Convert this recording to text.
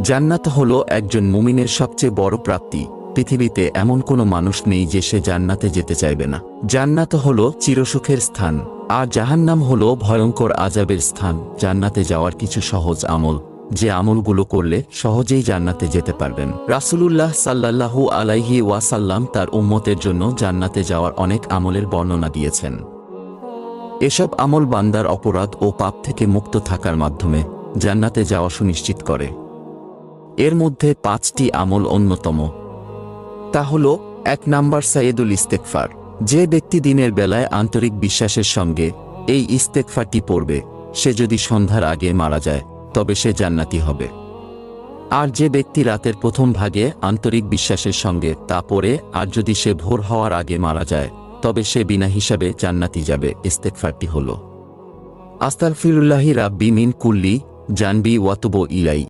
জান্নাত হলো একজন মুমিনের সবচেয়ে বড় প্রাপ্তি। পৃথিবীতে এমন কোনো মানুষ নেই যে সে জান্নাতে যেতে চাইবে না। জান্নাত হলো চিরসুখের স্থান, আর জাহান্নাম হলো ভয়ঙ্কর আযাবের স্থান। জান্নাতে যাওয়ার কিছু সহজ আমল, যে আমলগুলো করলে সহজেই জান্নাতে যেতে পারবেন। রাসূলুল্লাহ সাল্লাল্লাহু আলাইহি ওয়াসাল্লাম তার উম্মতের জন্য জান্নাতে যাওয়ার অনেক আমলের বর্ণনা দিয়েছেন। এসব আমল বান্দার অপরাধ ও পাপ থেকে মুক্ত থাকার মাধ্যমে জান্নাতে যাওয়া সুনিশ্চিত করে। এর মধ্যে 5টি আমল অন্যতম। তা হল 1 নাম্বার সাইয়্যিদুল ইস্তেগফার। যে ব্যক্তি দিনের বেলায় আন্তরিক বিশ্বাসের সঙ্গে এই ইস্তেগফারটি পড়বে, সে যদি সন্ধ্যার আগে মারা যায় তবে সে জান্নাতি হবে। আর যে ব্যক্তি রাতের প্রথম ভাগে আন্তরিক বিশ্বাসের সঙ্গে তা পড়ে আর যদি সে ভোর হওয়ার আগে মারা যায় তবে সে বিনা হিসাবে জান্নাতি যাবে। ইস্তেগফারটি হল আস্তাগফিরুল্লাহি রাব্বি মিন কুল্লি জানবি ওয়া তুবু ইলাই।